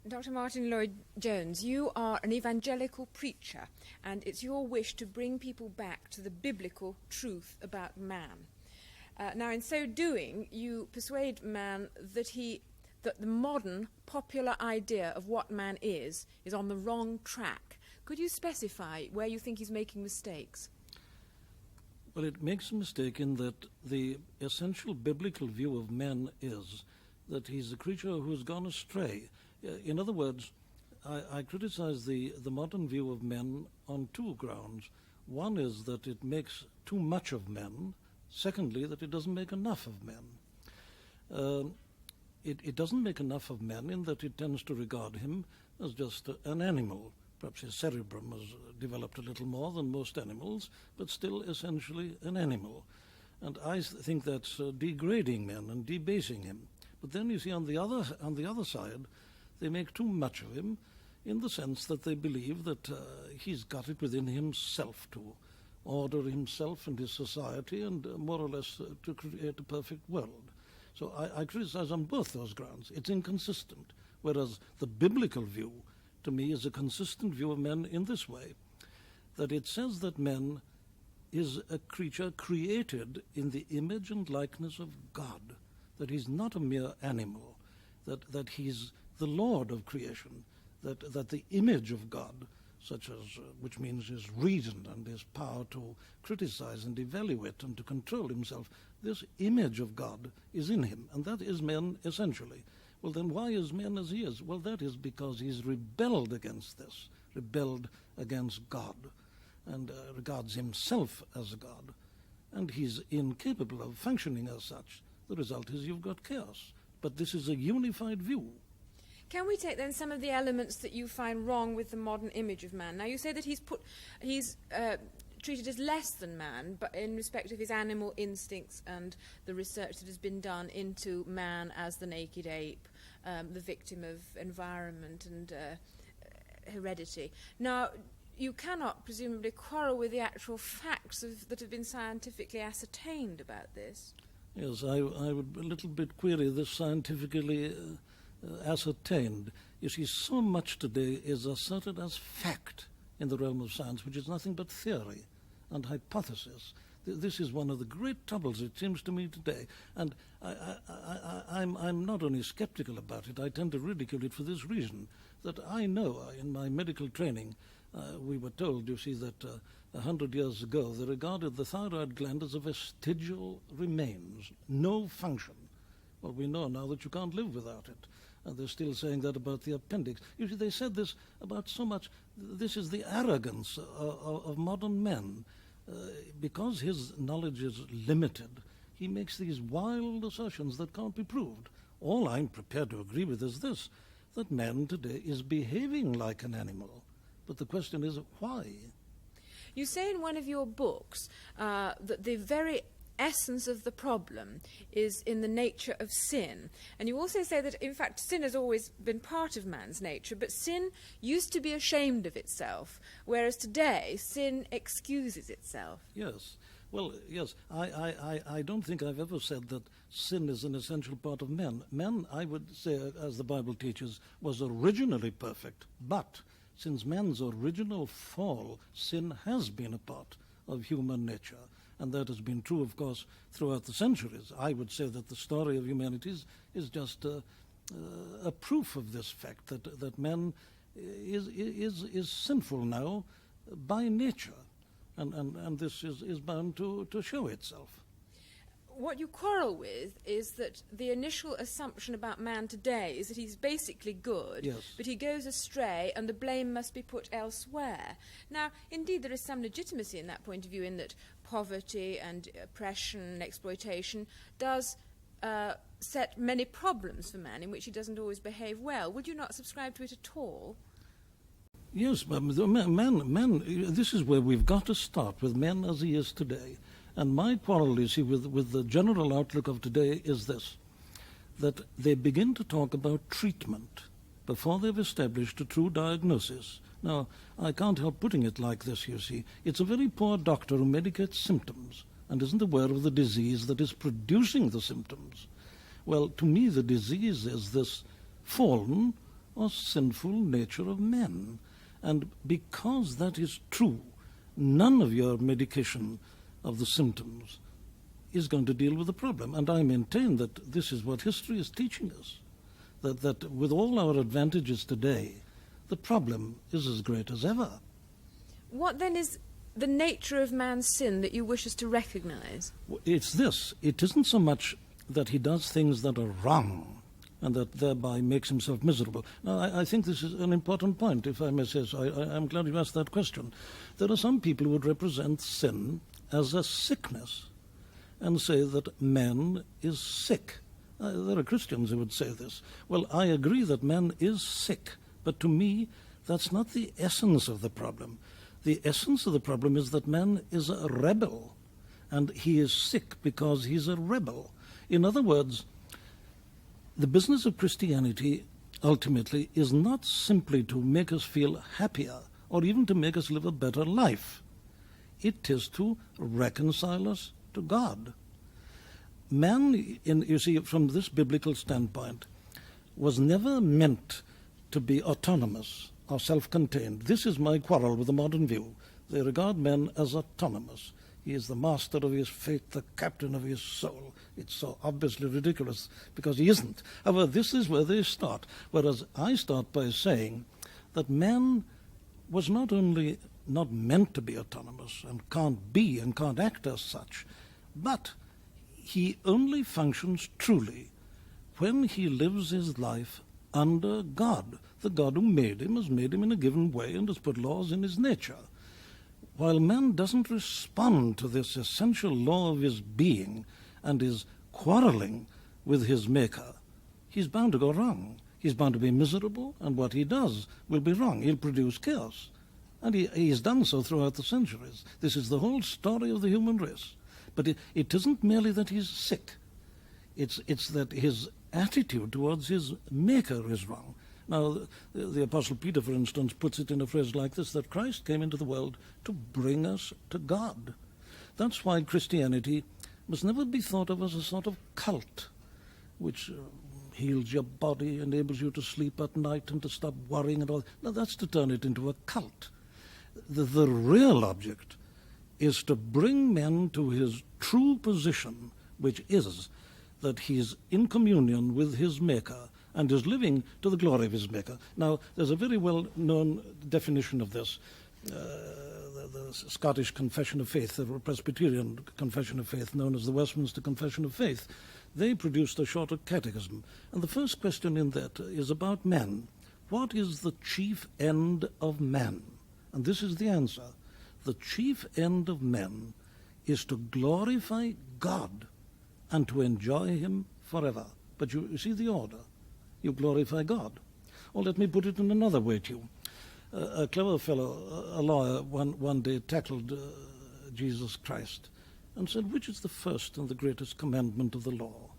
Dr. Martin Lloyd Jones, you are an evangelical preacher, and it's your wish to bring people back to the biblical truth about man. Now, in so doing, you persuade man that the modern popular idea of what man is on the wrong track. Could you specify where you think he's making mistakes? Well, it makes a mistake in that the essential biblical view of man is that he's a creature who's gone astray. In other words, I criticize the modern view of men on two grounds. One is that it makes too much of men. Secondly, that it doesn't make enough of men. It doesn't make enough of men in that it tends to regard him as just an animal. Perhaps his cerebrum has developed a little more than most animals, but still essentially an animal. And I think that's degrading men and debasing him. But then you see on the other side, they make too much of him in the sense that they believe that he's got it within himself to order himself and his society and more or less to create a perfect world. So I criticize on both those grounds. It's inconsistent, whereas the biblical view, to me, is a consistent view of men in this way, that it says that man is a creature created in the image and likeness of God, that he's not a mere animal, that he's the Lord of creation, that the image of God, such as which means his reason and his power to criticize and evaluate and to control himself, this image of God is in him, and that is man essentially. Well, then why is man as he is? Well, that is because he's rebelled against this, rebelled against God, and regards himself as a God, and he's incapable of functioning as such. The result is you've got chaos. But this is a unified view. Can we take then some of the elements that you find wrong with the modern image of man? Now, you say that he's treated as less than man, but in respect of his animal instincts and the research that has been done into man as the naked ape, the victim of environment and heredity. Now, you cannot presumably quarrel with the actual facts that have been scientifically ascertained about this. Yes, I would a little bit query this scientifically ascertained. You see, so much today is asserted as fact in the realm of science, which is nothing but theory and hypothesis. This is one of the great troubles, it seems to me, today. And I'm not only skeptical about it, I tend to ridicule it for this reason, that I know in my medical training, we were told, you see, that 100 years ago they regarded the thyroid gland as a vestigial remains, no function. Well, we know now that you can't live without it. And they're still saying that about the appendix. You see, they said this about so much. This is the arrogance of modern men. Because his knowledge is limited, he makes these wild assertions that can't be proved. All I'm prepared to agree with is this, that man today is behaving like an animal. But the question is, why? You say in one of your books that the very essence of the problem is in the nature of sin. And you also say that, in fact, sin has always been part of man's nature, but sin used to be ashamed of itself, whereas today sin excuses itself. Yes. Well, yes, I don't think I've ever said that sin is an essential part of man. Man, I would say, as the Bible teaches, was originally perfect, but since man's original fall, sin has been a part of human nature. And that has been true, of course, throughout the centuries. I would say that the story of humanity is just a proof of this fact, that man is sinful now by nature. And this is bound to show itself. What you quarrel with is that the initial assumption about man today is that he's basically good, yes, but he goes astray and the blame must be put elsewhere. Now, indeed, there is some legitimacy in that point of view, in that poverty and oppression and exploitation does set many problems for man in which he doesn't always behave well. Would you not subscribe to it at all? Yes, but man, this is where we've got to start, with man as he is today. And my quarrel, you see, with the general outlook of today is this, that they begin to talk about treatment before they've established a true diagnosis. Now, I can't help putting it like this, you see. It's a very poor doctor who medicates symptoms and isn't aware of the disease that is producing the symptoms. Well, to me, the disease is this fallen, or sinful nature of men. And because that is true, none of your medication of the symptoms is going to deal with the problem. And I maintain that this is what history is teaching us, that with all our advantages today, the problem is as great as ever. What then is the nature of man's sin that you wish us to recognize? It's this. It isn't so much that he does things that are wrong and that thereby makes himself miserable. Now, I think this is an important point, if I may say so. I'm glad you asked that question. There are some people who would represent sin as a sickness and say that man is sick. There are Christians who would say this. Well, I agree that man is sick, but to me, that's not the essence of the problem. The essence of the problem is that man is a rebel, and he is sick because he's a rebel. In other words, the business of Christianity ultimately is not simply to make us feel happier or even to make us live a better life. It is to reconcile us to God. Man, you see, from this biblical standpoint, was never meant to be autonomous or self-contained. This is my quarrel with the modern view. They regard men as autonomous. He is the master of his fate, the captain of his soul. It's so obviously ridiculous because he isn't. However, this is where they start. Whereas I start by saying that man was not only not meant to be autonomous and can't act as such, but he only functions truly when he lives his life under God. The God who made him has made him in a given way and has put laws in his nature. While man doesn't respond to this essential law of his being and is quarreling with his maker, he's bound to go wrong. He's bound to be miserable, and what he does will be wrong. He'll produce chaos. And he's done so throughout the centuries. This is the whole story of the human race. But it isn't merely that he's sick. It's that his attitude towards his maker is wrong. Now, the Apostle Peter, for instance, puts it in a phrase like this, that Christ came into the world to bring us to God. That's why Christianity must never be thought of as a sort of cult, which heals your body, enables you to sleep at night and to stop worrying and all. Now, that's to turn it into a cult. The real object is to bring men to his true position, which is that he's in communion with his Maker and is living to the glory of his Maker. Now, there's a very well-known definition of this. The Scottish Confession of Faith, the Presbyterian Confession of Faith, known as the Westminster Confession of Faith, they produced a shorter catechism. And the first question in that is about man. What is the chief end of man? And this is the answer. The chief end of men is to glorify God and to enjoy him forever. But you see the order. You glorify God. Or let me put it in another way to you. A clever fellow, a lawyer, one day tackled Jesus Christ and said, which is the first and the greatest commandment of the law?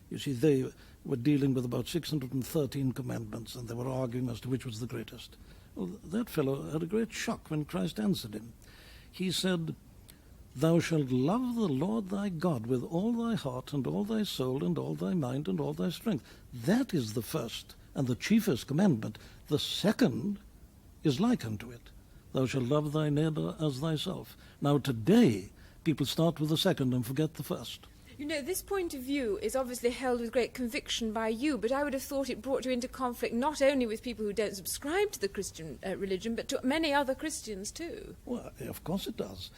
You see, they were dealing with about 613 commandments, and they were arguing as to which was the greatest. Well, that fellow had a great shock when Christ answered him. He said, thou shalt love the Lord thy God with all thy heart and all thy soul and all thy mind and all thy strength. That is the first and the chiefest commandment. The second is like unto it. Thou shalt love thy neighbor as thyself. Now today, people start with the second and forget the first. You know, this point of view is obviously held with great conviction by you, but I would have thought it brought you into conflict not only with people who don't subscribe to the Christian religion, but to many other Christians too. Well, of course it does.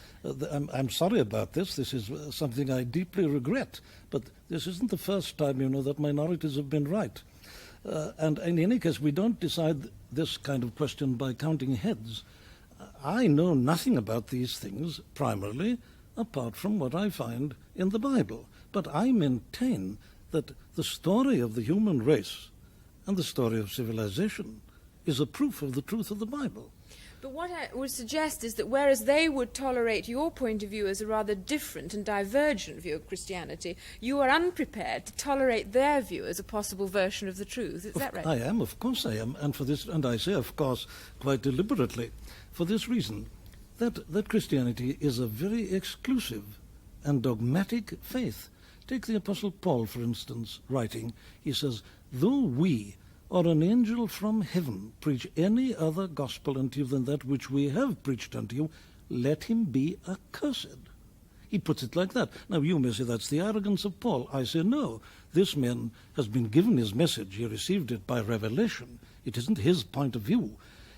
I'm sorry about this. This is something I deeply regret. But this isn't the first time, you know, that minorities have been right. And in any case, we don't decide this kind of question by counting heads. I know nothing about these things, primarily, apart from what I find in the Bible. But I maintain that the story of the human race and the story of civilization is a proof of the truth of the Bible. But what I would suggest is that whereas they would tolerate your point of view as a rather different and divergent view of Christianity, you are unprepared to tolerate their view as a possible version of the truth. Is that right? I am, of course I am. And I say, of course, quite deliberately, for this reason, that Christianity is a very exclusive and dogmatic faith. Take the Apostle Paul, for instance, writing. He says, though we or an angel from heaven preach any other gospel unto you than that which we have preached unto you, let him be accursed. He puts it like that. Now, you may say that's the arrogance of Paul. I say no. This man has been given his message. He received it by revelation. It isn't his point of view.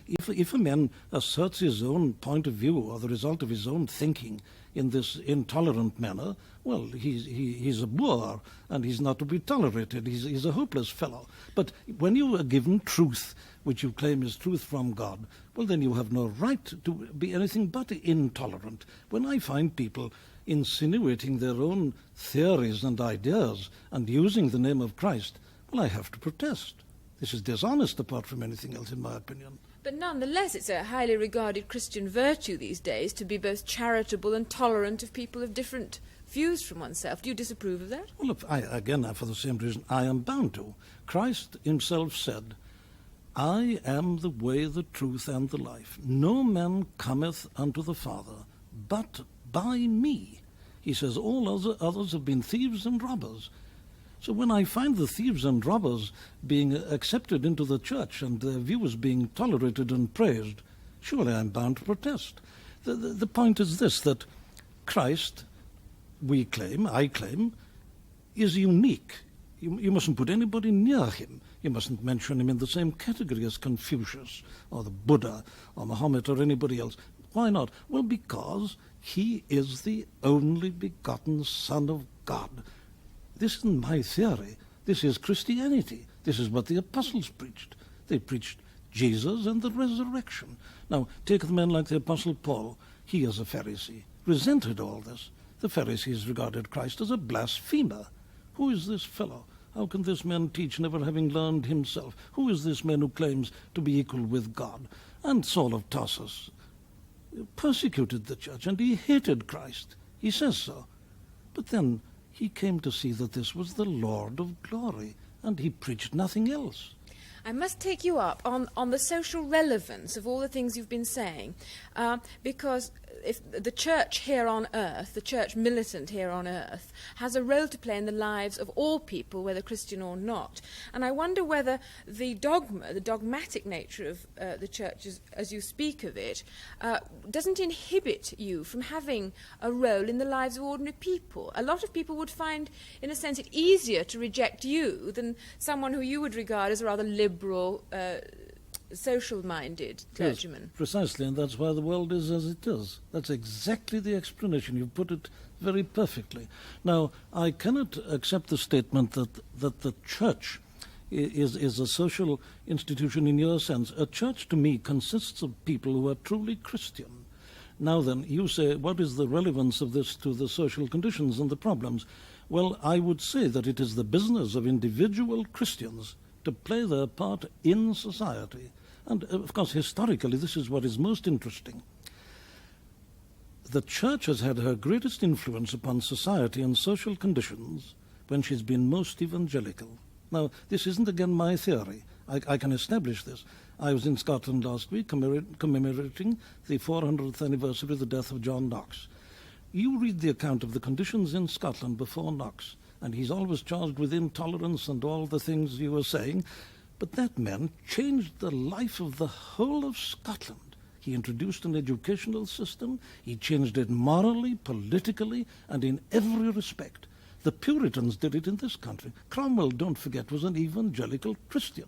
If a man asserts his own point of view or the result of his own thinking in this intolerant manner, well, he's a boor and he's not to be tolerated. He's a hopeless fellow. But when you are given truth, which you claim is truth from God, well, then you have no right to be anything but intolerant. When I find people insinuating their own theories and ideas and using the name of Christ, well, I have to protest. This is dishonest apart from anything else, in my opinion. But nonetheless, it's a highly regarded Christian virtue these days to be both charitable and tolerant of people of different views from oneself. Do you disapprove of that? Well, for the same reason, I am bound to. Christ himself said, I am the way, the truth, and the life. No man cometh unto the Father but by me. He says, all others have been thieves and robbers. So when I find the thieves and robbers being accepted into the church and their views being tolerated and praised, surely I'm bound to protest. The point is this, that Christ, I claim, is unique. You mustn't put anybody near him. You mustn't mention him in the same category as Confucius or the Buddha or Muhammad or anybody else. Why not? Well, because he is the only begotten Son of God. This isn't my theory. This is Christianity. This is what the apostles preached. They preached Jesus and the resurrection. Now, take the man like the Apostle Paul. He, as a Pharisee, resented all this. The Pharisees regarded Christ as a blasphemer. Who is this fellow? How can this man teach, never having learned himself? Who is this man who claims to be equal with God? And Saul of Tarsus persecuted the church, and he hated Christ. He says so. But then he came to see that this was the Lord of glory, and he preached nothing else. I must take you up on the social relevance of all the things you've been saying, because if the church here on earth, the church militant here on earth, has a role to play in the lives of all people, whether Christian or not. And I wonder whether the dogmatic nature of the church, as you speak of it, doesn't inhibit you from having a role in the lives of ordinary people. A lot of people would find, in a sense, it easier to reject you than someone who you would regard as a rather liberal, social-minded clergyman. Yes, precisely, and that's why the world is as it is. That's exactly the explanation. You've put it very perfectly. Now, I cannot accept the statement that the church is a social institution in your sense. A church, to me, consists of people who are truly Christian. Now then, you say, what is the relevance of this to the social conditions and the problems? Well, I would say that it is the business of individual Christians to play their part in society. And, of course, historically, this is what is most interesting. The church has had her greatest influence upon society and social conditions when she's been most evangelical. Now, this isn't, again, my theory. I can establish this. I was in Scotland last week commemorating the 400th anniversary of the death of John Knox. You read the account of the conditions in Scotland before Knox, and he's always charged with intolerance and all the things you were saying, but that man changed the life of the whole of Scotland. He introduced an educational system, he changed it morally, politically, and in every respect. The Puritans did it in this country. Cromwell, don't forget, was an evangelical Christian.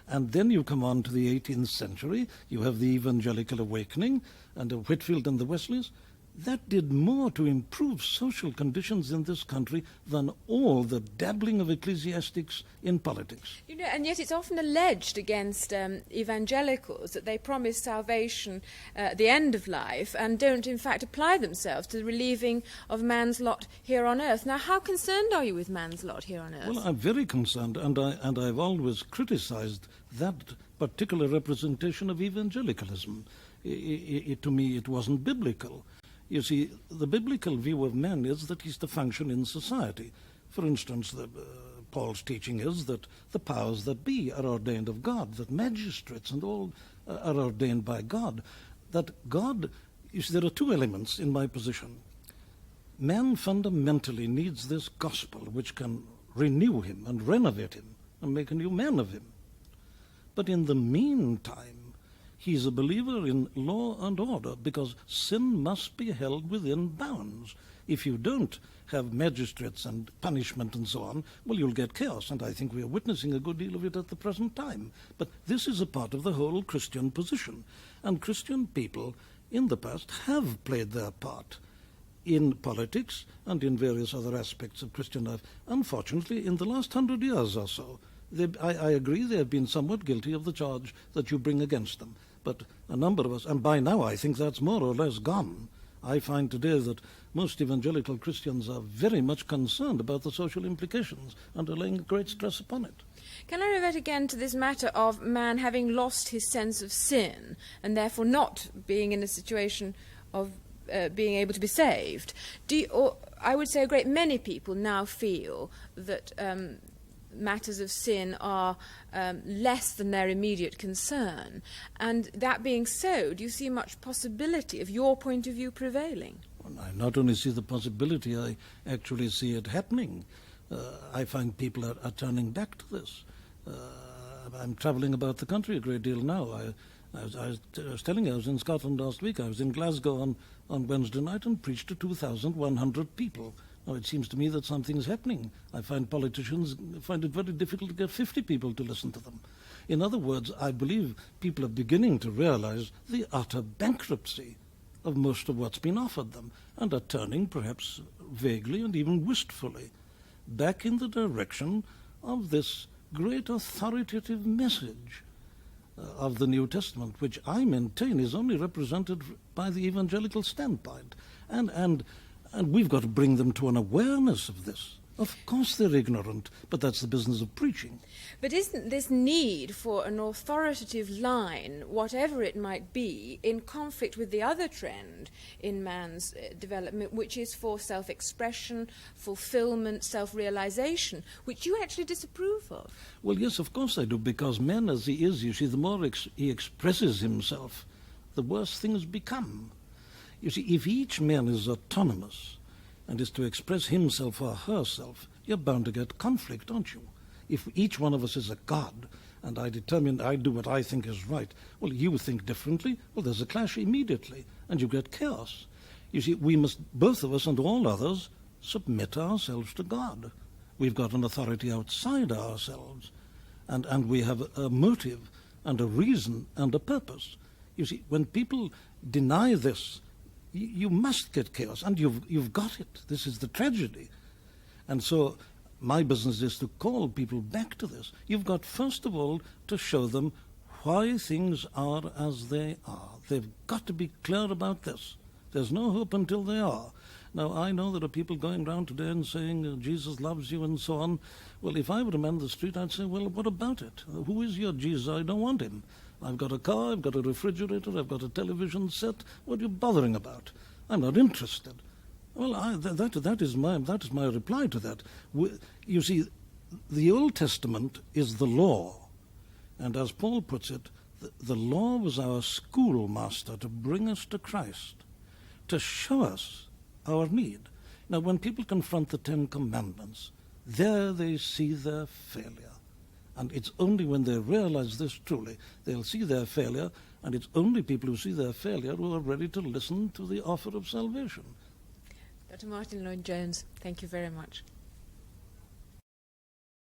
And then you come on to the 18th century, you have the evangelical awakening, and Whitfield and the Wesleys. That did more to improve social conditions in this country than all the dabbling of ecclesiastics in politics. You know, and yet it's often alleged against evangelicals that they promise salvation at the end of life and don't, in fact, apply themselves to the relieving of man's lot here on earth. Now, how concerned are you with man's lot here on earth? Well, I'm very concerned, and I've always criticized that particular representation of evangelicalism. To me, it wasn't biblical. You see, the biblical view of man is that he's to function in society. For instance, Paul's teaching is that the powers that be are ordained of God, that magistrates and all are ordained by God. That God, you see, there are two elements in my position. Man fundamentally needs this gospel which can renew him and renovate him and make a new man of him. But in the meantime, he's a believer in law and order, because sin must be held within bounds. If you don't have magistrates and punishment and so on, well, you'll get chaos, and I think we are witnessing a good deal of it at the present time. But this is a part of the whole Christian position, and Christian people in the past have played their part in politics and in various other aspects of Christian life. Unfortunately, in the last 100 years or so, I agree they have been somewhat guilty of the charge that you bring against them. But a number of us, and by now I think that's more or less gone. I find today that most evangelical Christians are very much concerned about the social implications and are laying great stress upon it. Can I revert again to this matter of man having lost his sense of sin and therefore not being in a situation of being able to be saved? I would say a great many people now feel that matters of sin are less than their immediate concern. And that being so, do you see much possibility of your point of view prevailing? Well, I not only see the possibility, I actually see it happening. I find people are turning back to this. I'm travelling about the country a great deal now. I was telling you, I was in Scotland last week. I was in Glasgow on Wednesday night and preached to 2,100 people. Now, it seems to me that something's happening. I find politicians find it very difficult to get 50 people to listen to them. In other words, I believe people are beginning to realize the utter bankruptcy of most of what's been offered them, and are turning, perhaps vaguely and even wistfully, back in the direction of this great authoritative message of the New Testament, which I maintain is only represented by the evangelical standpoint. And we've got to bring them to an awareness of this. Of course they're ignorant, but that's the business of preaching. But isn't this need for an authoritative line, whatever it might be, in conflict with the other trend in man's development, which is for self-expression, fulfillment, self-realization, which you actually disapprove of? Well, yes, of course I do, because man as he is, you see, the more he expresses himself, the worse things become. You see, if each man is autonomous and is to express himself or herself, you're bound to get conflict, aren't you? If each one of us is a god, and I do what I think is right, well, you think differently, well, there's a clash immediately, and you get chaos. You see, we must, both of us and all others, submit ourselves to God. We've got an authority outside ourselves, and we have a motive and a reason and a purpose. You see, when people deny this, you must get chaos, and you've got it. This is the tragedy. And so my business is to call people back to this. You've got, first of all, to show them why things are as they are. They've got to be clear about this. There's no hope until they are. Now, I know there are people going around today and saying, Jesus loves you and so on. Well, if I were a man on the street, I'd say, well, what about it? Who is your Jesus? I don't want him. I've got a car, I've got a refrigerator, I've got a television set. What are you bothering about? I'm not interested. Well, that is my reply to that. You see, the Old Testament is the law. And as Paul puts it, the law was our schoolmaster to bring us to Christ, to show us our need. Now, when people confront the Ten Commandments, there they see their failure. And it's only when they realize this truly, they'll see their failure, and it's only people who see their failure who are ready to listen to the offer of salvation. Dr. Martin Lloyd Jones, thank you very much.